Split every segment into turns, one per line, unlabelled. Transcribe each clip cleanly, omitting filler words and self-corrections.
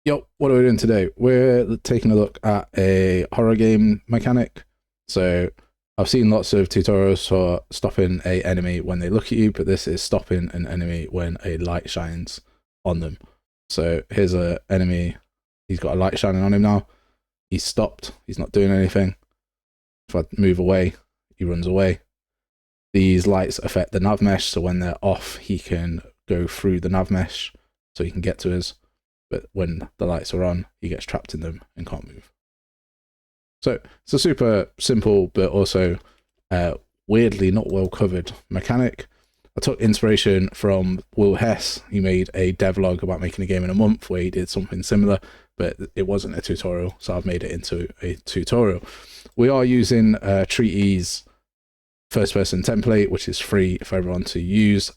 Yo, what are we doing today? We're taking a look at a horror game mechanic. So I've seen lots of tutorials for stopping a enemy when they look at you, but this is stopping an enemy when a light shines on them. So here's an enemy. He's got a light shining on him now. He's stopped. He's not doing anything. If I move away, he runs away. These lights affect the nav mesh, so when they're off, he can go through the nav mesh so he can get to us. But when the lights are on, he gets trapped in them and can't move. So it's a super simple, but also weirdly not well covered mechanic. I took inspiration from Will Hess. He made a devlog about making a game in a month where he did something similar, but it wasn't a tutorial, so I've made it into a tutorial. We are using Treety's first-person template, which is free for everyone to use.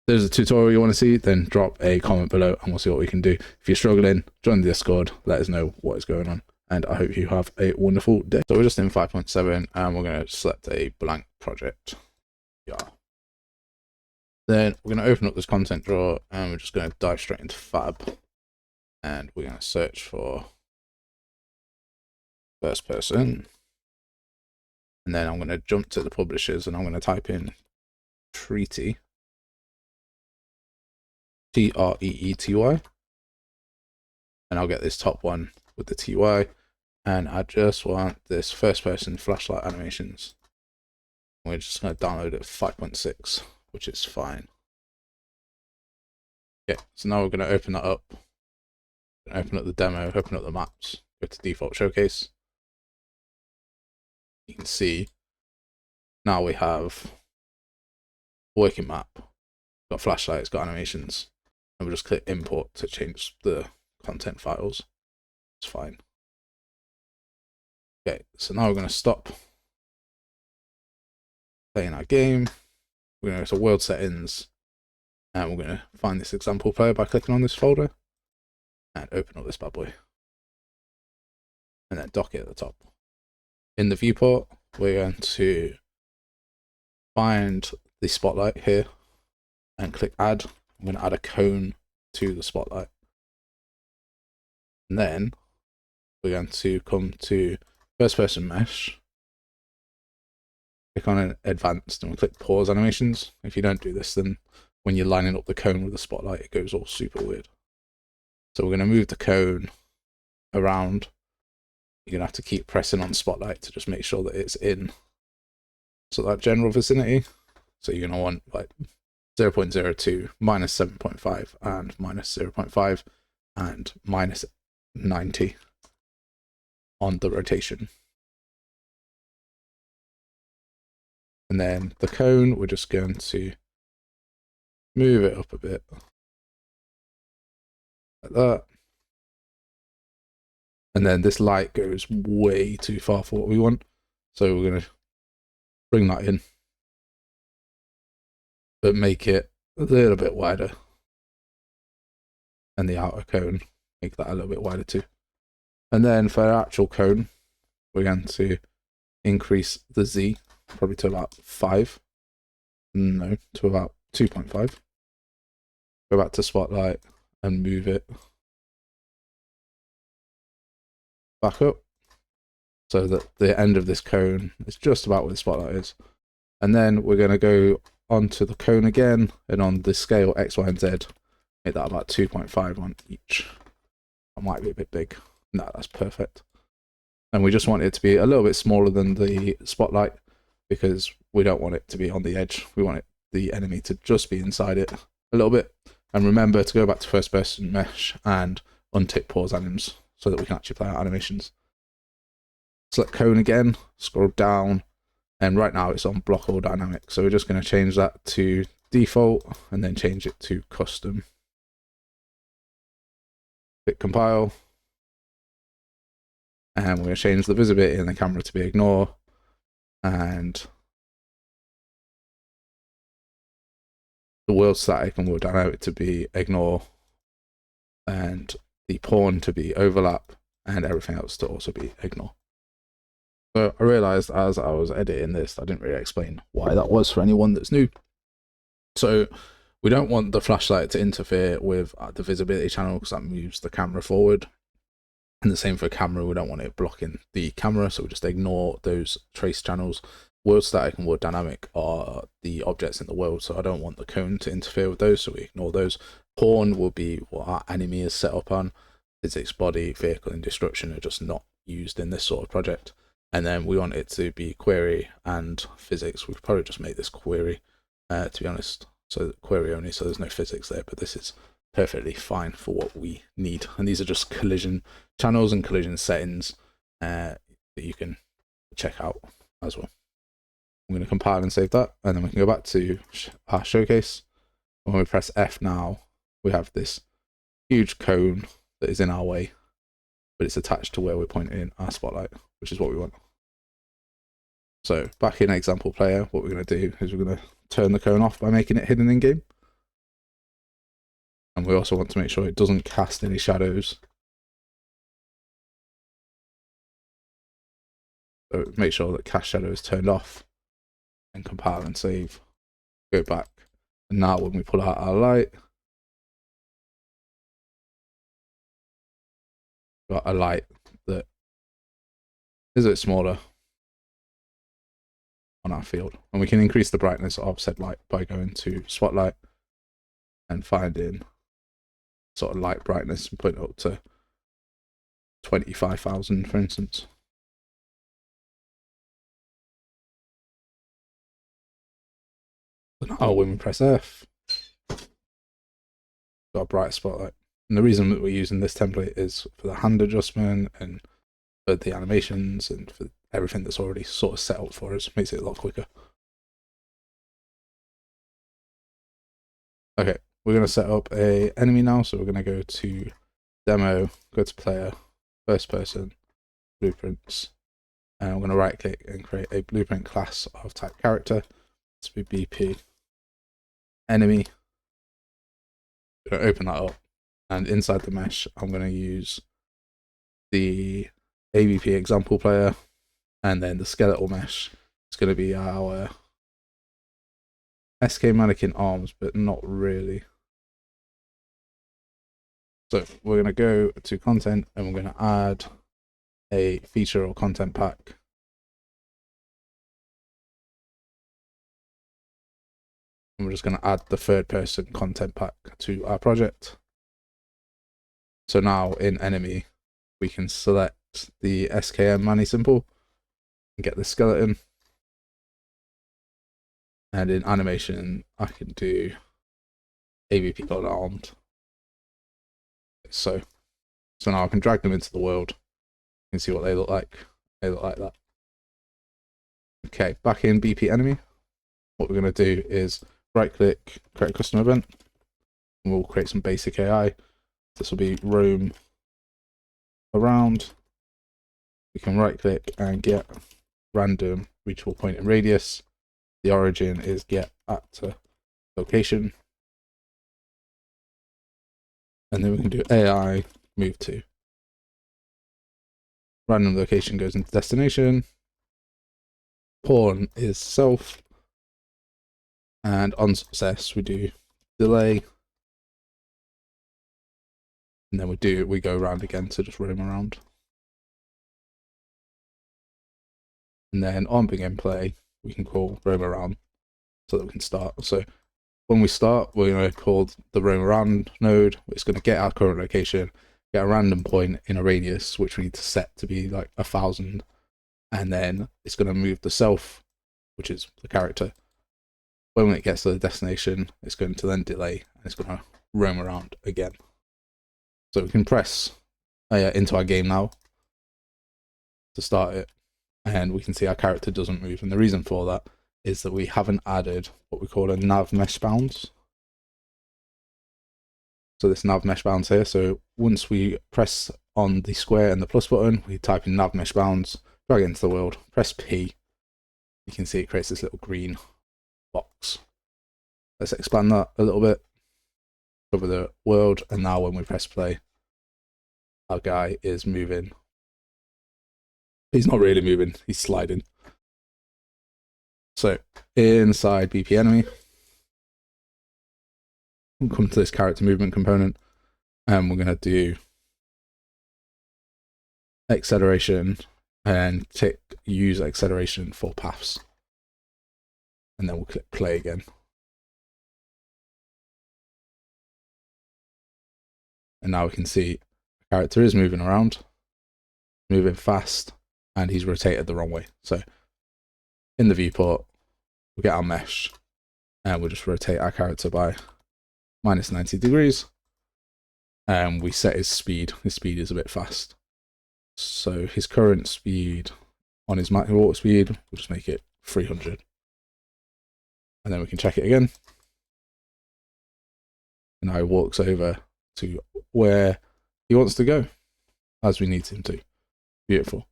If there's a tutorial you want to see, then drop a comment below and we'll see what we can do. If you're struggling, join the Discord, let us know what is going on, and I hope you have a wonderful day. So we're just in 5.7 and we're going to select a blank project. Yeah. Then we're going to open up this content drawer and we're just going to dive straight into Fab, and we're going to search for first person, and then I'm going to jump to the publishers and I'm going to type in Treety, Treety, and I'll get this top one with the TY, and I just want this first person flashlight animations. We're just going to download it 5.6, which is fine. Okay, so now we're going to open that up. Open up the demo, open up the maps, go to default showcase. You can see now we have working map, got flashlights, got animations, and we'll just click import to change the content files. It's fine. Okay, so now we're going to stop playing our game. We're going to go to world settings, and we're going to find this example player by clicking on this folder and open up this bad boy, and then dock it at the top. In the viewport, we're going to find the spotlight here and click add. I'm going to add a cone to the spotlight, and then we're going to come to first person mesh, click on advanced, and we'll click pause animations. If you don't do this, then when you're lining up the cone with the spotlight, it goes all super weird. So we're going to move the cone around. You're going to have to keep pressing on spotlight to just make sure that it's in so that general vicinity. So you're going to want like 0.02, minus 7.5, and minus 0.5, and minus 90 on the rotation. And then the cone, we're just going to move it up a bit like that. And then this light goes way too far for what we want, so we're going to bring that in, but make it a little bit wider. And the outer cone, make that a little bit wider too. And then for our actual cone, we're going to increase the Z, probably to about 5. No, to about 2.5. Go back to spotlight and move it back up so that the end of this cone is just about where the spotlight is. And then we're going to go onto the cone again, and on the scale X, Y, and Z, make that about 2.5 on each. That might be a bit big. No, that's perfect. And we just want it to be a little bit smaller than the spotlight because we don't want it to be on the edge. We want the enemy to just be inside it a little bit. And remember to go back to first person mesh and untick pause anims so that we can actually play our animations. Select cone again, scroll down, and right now it's on block all dynamic. So we're just going to change that to default and then change it to custom. Click compile. And we're going to change the visibility in the camera to be ignore, and the world static and world dynamic to be ignore, and the pawn to be overlap, and everything else to also be ignore. So I realized as I was editing this, I didn't really explain why that was for anyone that's new. So We don't want the flashlight to interfere with the visibility channel because that moves the camera forward. And the same for camera, we don't want it blocking the camera, so we just ignore those trace channels. World static and world dynamic are the objects in the world, so I don't want the cone to interfere with those, so we ignore those. Pawn will be what our enemy is set up on. Physics, body, vehicle, and destruction are just not used in this sort of project. And then we want it to be query and physics. We could probably just make this query, to be honest. So query only, so there's no physics there, but this is perfectly fine for what we need. And these are just collision channels and collision settings that you can check out as well. I'm going to compile and save that, and then we can go back to our showcase. When we press F now, we have this huge cone that is in our way, but it's attached to where we're pointing our spotlight, which is what we want. So back in example player, what we're going to do is we're going to turn the cone off by making it hidden in game. And we also want to make sure it doesn't cast any shadows. So make sure that cast shadow is turned off, and compile and save. Go back. And now when we pull out our light, got a light that is a bit smaller on our field. And we can increase the brightness of said light by going to spotlight and finding sort of light brightness and put it up to 25,000, for instance. Now when we press F, got a bright spotlight. And the reason that we're using this template is for the hand adjustment and for the animations and for everything that's already sort of set up for us. Makes it a lot quicker. Okay, we're going to set up a enemy now. So we're going to go to demo, go to player, first person, blueprints, and we're going to right click and create a blueprint class of type character. This will be BP enemy. I'm going to open that up, and inside the mesh, I'm going to use the AVP example player, and then the skeletal mesh is going to be our SK mannequin arms, but not really. So we're going to go to content, and we're going to add a feature or content pack. And we're just going to add the third person content pack to our project. So now in enemy, we can select the SKM Manny symbol and get the skeleton. And in animation, I can do AVP armed. So now I can drag them into the world. You can see what they look like. They look like that. Okay, back in BP enemy, what we're going to do is right click, create a custom event, and we'll create some basic AI. This will be roam around. We can right click and get random reachable point and radius. The origin is get at location. And then we can do AI move to. Random location goes into destination. Pawn is self. And on success we do delay. And then we go around again to just roam around. And then on begin play, we can call roam around so that we can start. So when we start, we're going to call the roam around node. It's going to get our current location, get a random point in a radius, which we need to set to be like 1,000. And then it's going to move the self, which is the character. When it gets to the destination, it's going to then delay and it's going to roam around again. So we can press into our game now to start it, and we can see our character doesn't move. And the reason for that is that we haven't added what we call a nav mesh bounds. So this nav mesh bounds here. So once we press on the square and the plus button, we type in nav mesh bounds, drag it into the world, press P. You can see it creates this little green box. Let's expand that a little bit. Cover the world, and now when we press play, our guy is moving. He's not really moving, he's sliding. So inside BP enemy, we'll come to this character movement component, and we're going to do acceleration and tick use acceleration for paths. And then we'll click play again. And now we can see the character is moving around, moving fast, and he's rotated the wrong way. So in the viewport, we'll get our mesh, and we'll just rotate our character by minus 90 degrees. And we set his speed. His speed is a bit fast. So his current speed on his maximum water speed, we'll just make it 300. And then we can check it again. And now he walks over to where he wants to go, as we need him to. Beautiful.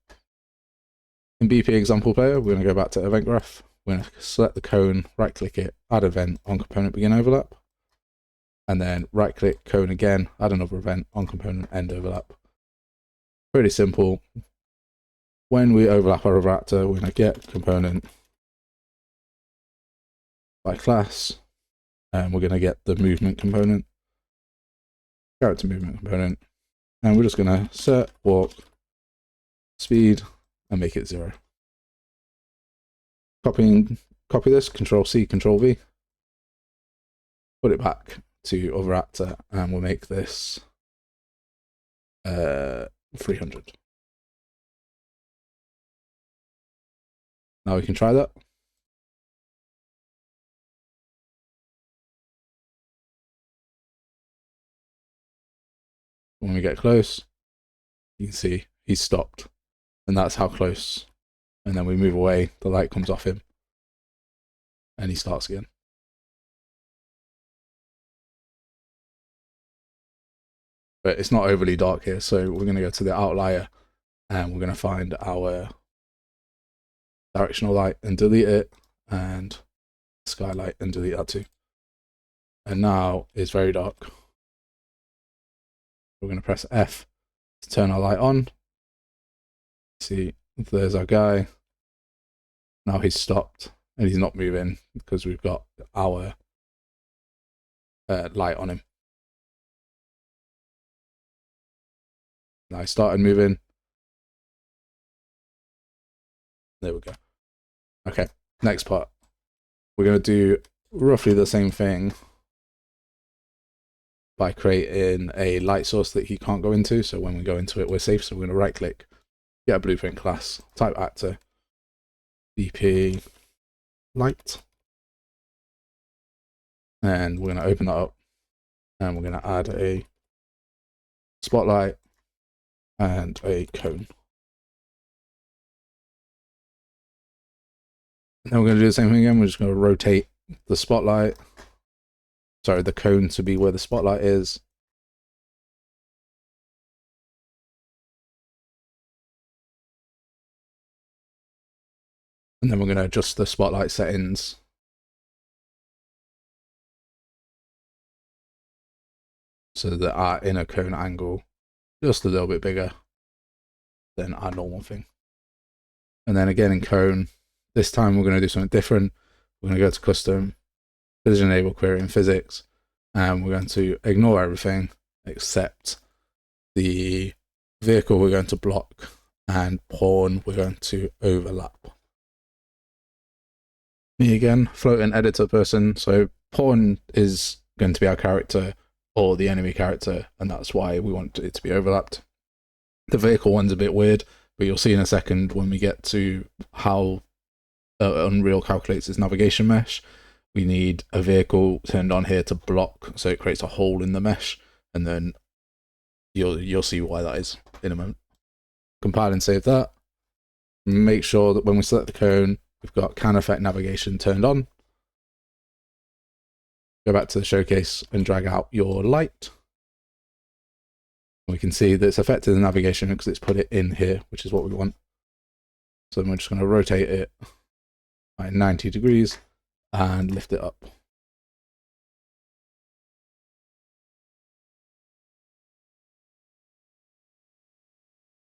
In BP example player, we're going to go back to event graph. We're going to select the cone, right click it, add event on component begin overlap. And then right click cone again, add another event on component end overlap. Pretty simple. When we overlap our raptor, we're going to get component by class, and we're going to get the movement component, character movement component, and we're just going to set walk speed and make it 0. Copy this, Control C, Control V, put it back to other actor, and we'll make this 300. Now we can try that. When we get close, you can see he's stopped, and that's how close. And then we move away, the light comes off him, and he starts again. But it's not overly dark here, so we're going to go to the outlier, and we're going to find our directional light and delete it, and skylight and delete that too. And now it's very dark. We're going to press F to turn our light on. See, there's our guy. Now he's stopped and he's not moving because we've got our light on him. Now he started moving. There we go. Okay, next part. We're going to do roughly the same thing by creating a light source that he can't go into. So when we go into it, we're safe. So we're going to right click, get a blueprint class, type actor, BP light. And we're going to open that up, and we're going to add a spotlight and a cone. And then we're going to do the same thing again. We're just going to rotate the spotlight, sorry, the cone to be where the spotlight is. And then we're going to adjust the spotlight settings so that our inner cone angle just a little bit bigger than our normal thing. And then again in cone, this time we're going to do something different. We're going to go to custom, collision enable query in physics, and we're going to ignore everything except the vehicle we're going to block, and pawn we're going to overlap. Me again, floating editor person. So pawn is going to be our character or the enemy character, and that's why we want it to be overlapped. The vehicle one's a bit weird, but you'll see in a second when we get to how Unreal calculates its navigation mesh. We need a vehicle turned on here to block, so it creates a hole in the mesh, and then you'll see why that is in a moment. Compile and save that. Make sure that when we select the cone, we've got can effect navigation turned on. Go back to the showcase and drag out your light. We can see that it's affected the navigation because it's put it in here, which is what we want. So we're just going to rotate it by 90 degrees and lift it up. You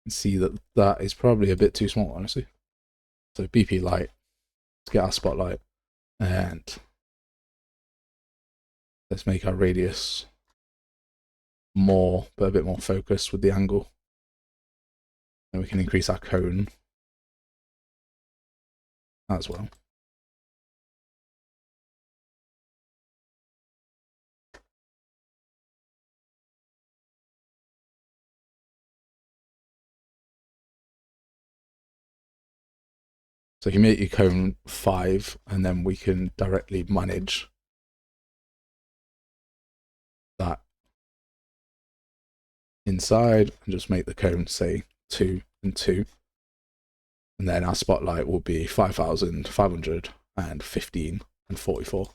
can see that that is probably a bit too small, honestly. So BP light, let's get our spotlight, and let's make our radius more, but a bit more focused with the angle. And we can increase our cone as well. So you make your cone 5, and then we can directly manage that inside and just make the cone say 2 and 2. And then our spotlight will be 5,515 and 44.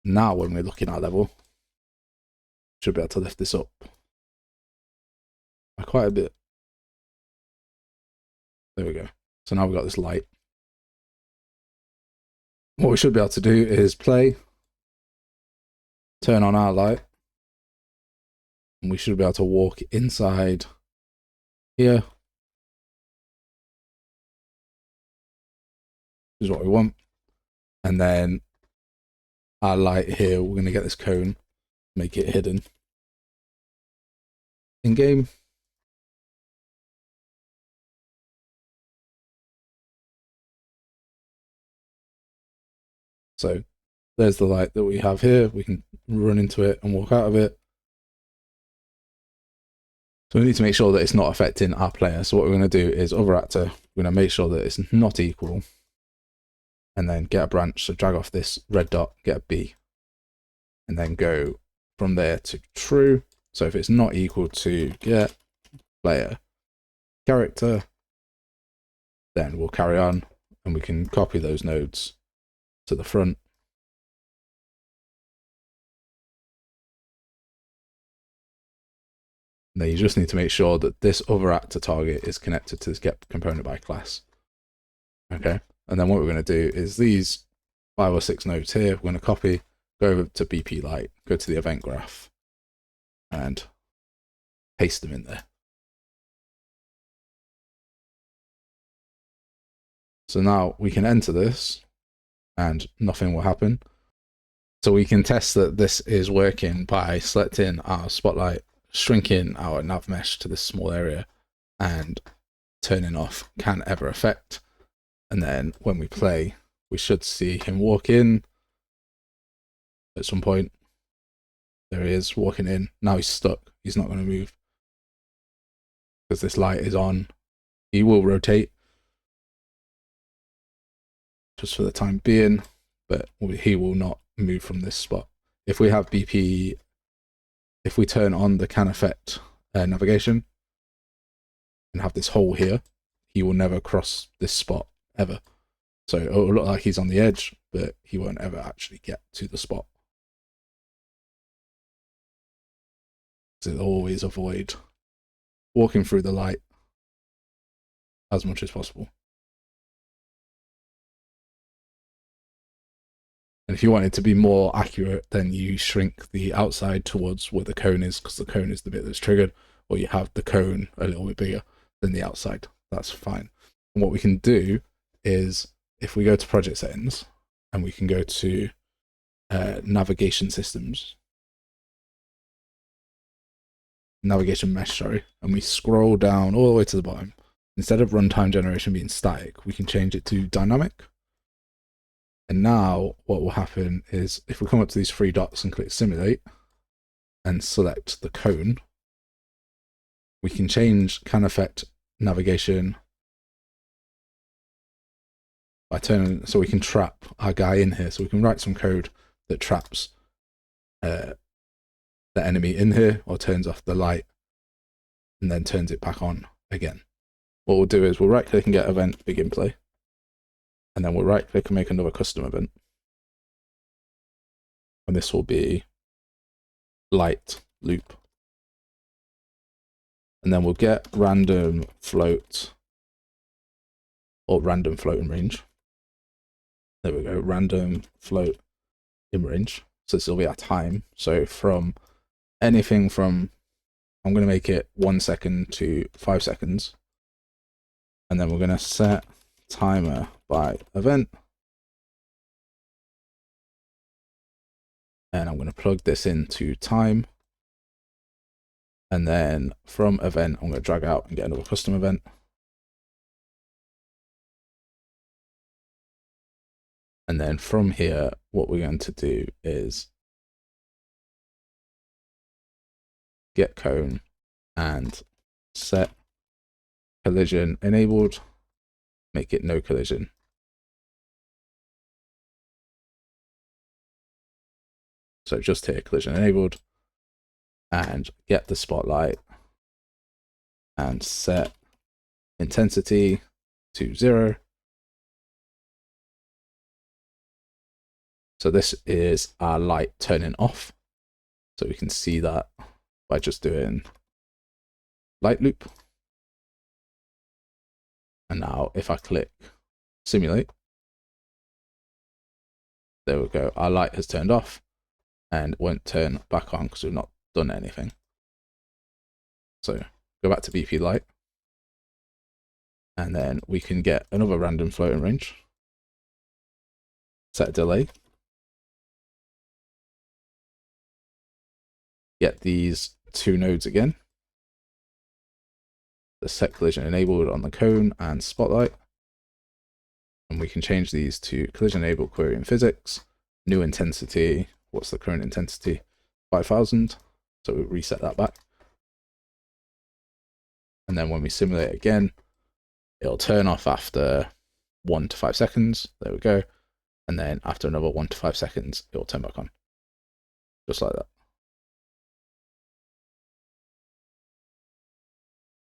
Now when we're looking at level, should be able to lift this up by quite a bit. There we go. So now we've got this light. What we should be able to do is play, turn on our light, and we should be able to walk inside here. This is what we want. And then our light here, we're going to get this cone, make it hidden in game. So there's the light that we have here. We can run into it and walk out of it. So we need to make sure that it's not affecting our player. So what we're going to do is over actor, we're going to make sure that it's not equal, and then get a branch. So drag off this red dot, get a B, and then go from there to true. So if it's not equal to get player character, then we'll carry on, and we can copy those nodes to the front. And then you just need to make sure that this other actor target is connected to this get component by class. Okay, and then what we're going to do is these 5 or 6 nodes here, we're going to copy, go over to BP light, go to the event graph, and paste them in there. So now we can enter this and nothing will happen. So we can test that this is working by selecting our spotlight, shrinking our nav mesh to this small area, and turning off can ever affect. And then when we play, we should see him walk in at some point. There he is walking in. Now he's stuck. He's not going to move because this light is on. He will rotate just for the time being, but he will not move from this spot. If we have BP, if we turn on the can affect navigation and have this hole here, he will never cross this spot ever. So it will look like he's on the edge, but he won't ever actually get to the spot. So it'll always avoid walking through the light as much as possible. And if you want it to be more accurate, then you shrink the outside towards where the cone is, because the cone is the bit that's triggered, or you have the cone a little bit bigger than the outside. That's fine. And what we can do is, if we go to project settings, and we can go to navigation systems, navigation mesh, sorry, and we scroll down all the way to the bottom, instead of runtime generation being static, we can change it to dynamic. And now what will happen is if we come up to these 3 dots and click simulate and select the cone, we can change can affect navigation by turning, so we can trap our guy in here. So we can write some code that traps the enemy in here, or turns off the light and then turns it back on again. What we'll do is we'll right click and get event begin play. And then we'll right click and make another custom event. And this will be light loop. And then we'll get random float, or random float in range. There we go, random float in range. So this will be our time. So from anything from, I'm going to make it 1 second to 5 seconds. And then we're going to set timer by event. And I'm going to plug this into time. And then from event, I'm going to drag out and get another custom event. And then from here, what we're going to do is get cone and set collision enabled, make it no collision. So just here, collision enabled, and get the spotlight and set intensity to 0. So this is our light turning off. So we can see that by just doing light loop. And now if I click simulate, there we go. Our light has turned off and won't turn back on because we've not done anything. So go back to BP light. And then we can get another random floating range. Set a delay. Get these 2 nodes again. The set collision enabled on the cone and spotlight. And we can change these to collision enabled query in physics, new intensity. What's the current intensity? 5000. So we reset that back. And then when we simulate again, it'll turn off after 1 to 5 seconds. There we go. And then after another 1 to 5 seconds, it'll turn back on. Just like that.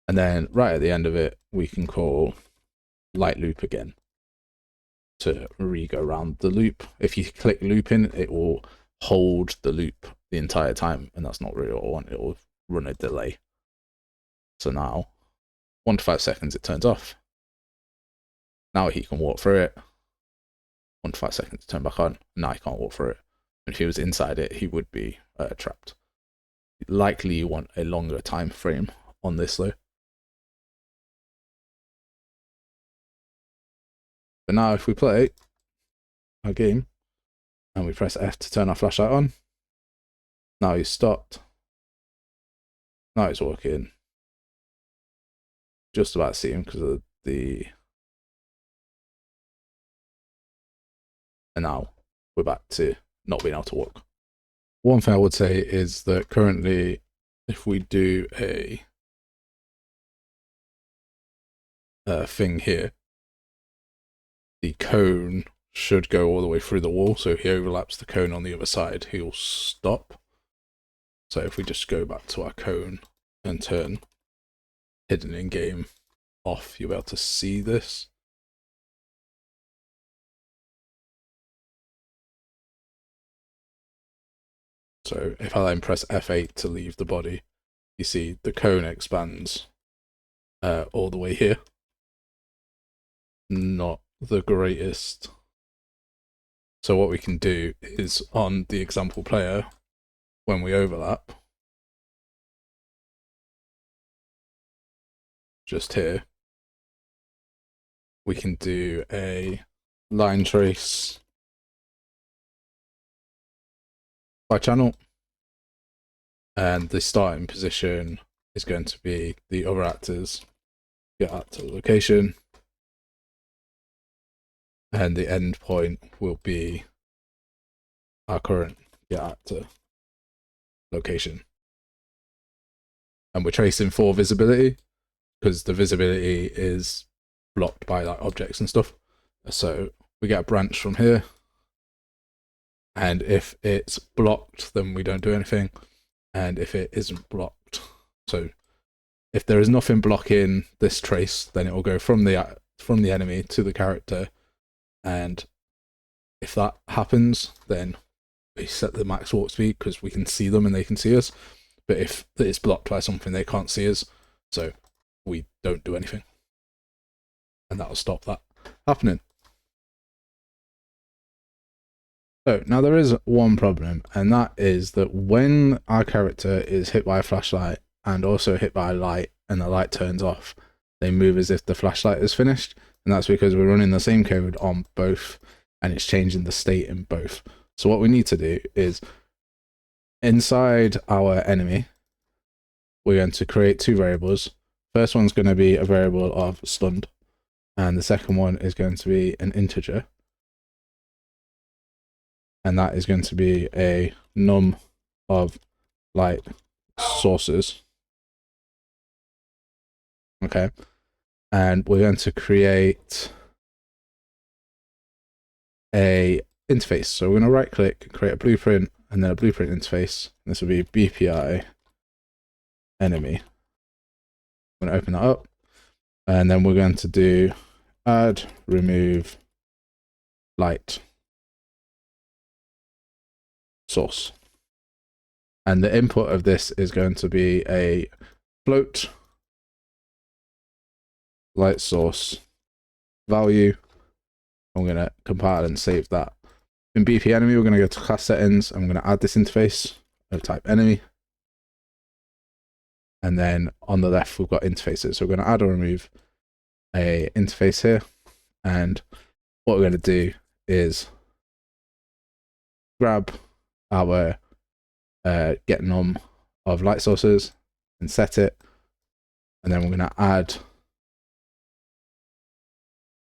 And then right at the end of it, we can call light loop again to re-go around the loop. If you click looping, it will hold the loop the entire time, and that's not really what I want. It will run a delay. So now, 1 to 5 seconds, it turns off. Now he can walk through it. 1 to 5 seconds, turn back on. Now he can't walk through it. And if he was inside it, he would be trapped. Likely you want a longer time frame on this though. But now if we play our game and we press F to turn our flashlight on, now he's stopped. Now he's walking. Just about to see him because of the... And now we're back to not being able to walk. One thing I would say is that currently, if we do a thing here, the cone should go all the way through the wall. So if he overlaps the cone on the other side, he'll stop. So if we just go back to our cone and turn hidden in game off, you'll be able to see this. So if I then press F8 to leave the body, you see the cone expands all the way here. Not the greatest. So what we can do is on the example player, when we overlap, just here, we can do a line trace by channel, and the starting position is going to be the other actors get actor location, and the end point will be our current get actor location. And we're tracing for visibility because the visibility is blocked by like objects and stuff. So we get a branch from here, and if it's blocked, then we don't do anything. And if it isn't blocked, so if there is nothing blocking this trace, then it will go from the enemy to the character. And if that happens, then we set the max walk speed because we can see them and they can see us. But if it's blocked by something, they can't see us, so we don't do anything, and that will stop that happening. So now there is one problem, and that is that when our character is hit by a flashlight and also hit by a light and the light turns off, they move as if the flashlight is finished, and that's because we're running the same code on both and it's changing the state in both. So what we need to do is inside our enemy, we're going to create two variables. First one's going to be a variable of stunned, and the second one is going to be an integer, and that is going to be a num of light sources. Okay, and we're going to create a interface. So we're going to right click, create a blueprint, and then a blueprint interface. This will be BPI enemy. I'm going to open that up, and then we're going to do add remove light source, and the input of this is going to be a float light source value. I'm going to compile and save that. In BP enemy, we're going to go to class settings. I'm going to add this interface of type enemy. And then on the left, we've got interfaces. So we're going to add or remove a interface here. And what we're going to do is grab our get num of light sources and set it. And then we're going to add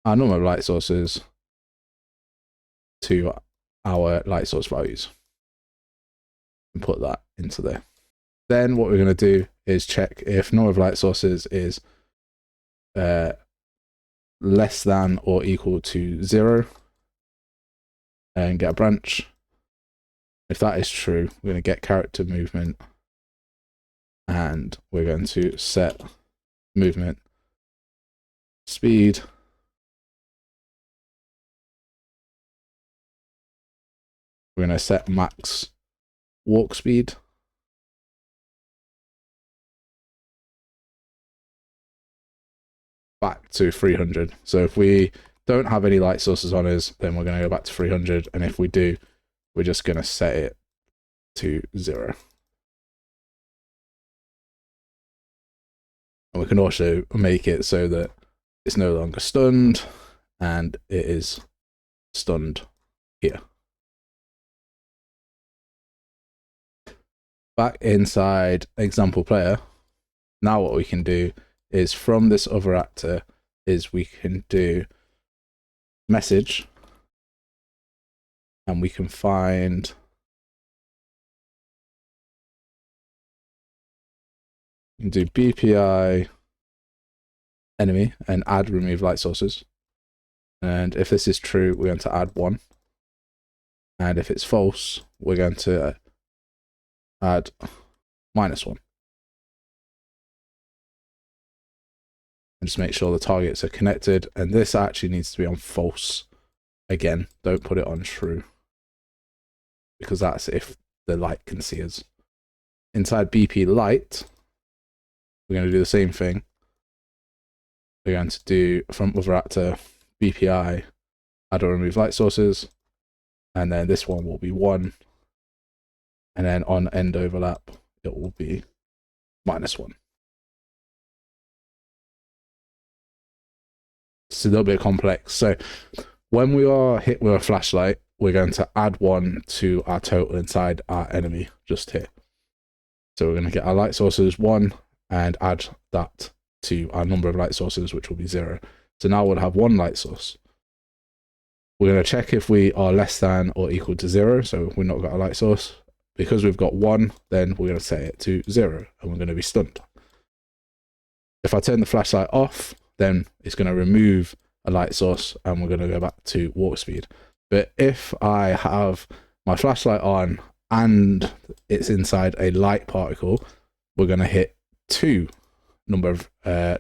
our num of light sources to our light source values and put that into there. Then what we're going to do is check if num of light sources is less than or equal to 0 and get a branch. If that is true, we're going to get character movement, and we're going to set movement speed we're going to set max walk speed back to 300. So if we don't have any light sources on us, then we're going to go back to 300, and if we do, we're just going to set it to 0. And we can also make it so that it's no longer stunned, and it is stunned here. Back inside example player, now what we can do is from this other actor is we can do message, and we can find do BPI enemy and add remove light sources. And if this is true, we're going to add 1. And if it's false, we're going to add -1. And just make sure the targets are connected. And this actually needs to be on false. Again, don't put it on true, because that's if the light can see us. Inside BP light, we're going to do the same thing. We're going to do from other actor BPI add or remove light sources, and then this one will be 1, and then on end overlap it will be -1. It's a little bit complex. So when we are hit with a flashlight, we're going to add 1 to our total inside our enemy just here. So we're going to get our light sources 1 and add that to our number of light sources, which will be 0. So now we'll have 1 light source. We're going to check if we are less than or equal to 0. So we've not got a light source. Because we've got 1, then we're going to set it to 0, and we're going to be stunned. If I turn the flashlight off, then it's going to remove a light source, and we're going to go back to walk speed. But if I have my flashlight on and it's inside a light particle, we're going to hit 2 number of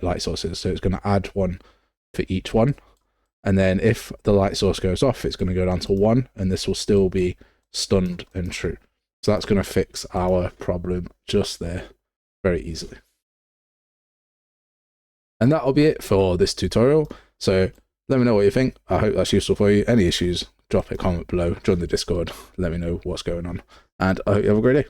light sources. So it's going to add 1 for each one. And then if the light source goes off, it's going to go down to 1, and this will still be stunned and true. So that's going to fix our problem just there very easily. And that'll be it for this tutorial. So let me know what you think. I hope that's useful for you. Any issues, drop a comment below, join the Discord, let me know what's going on. And I hope you have a great day.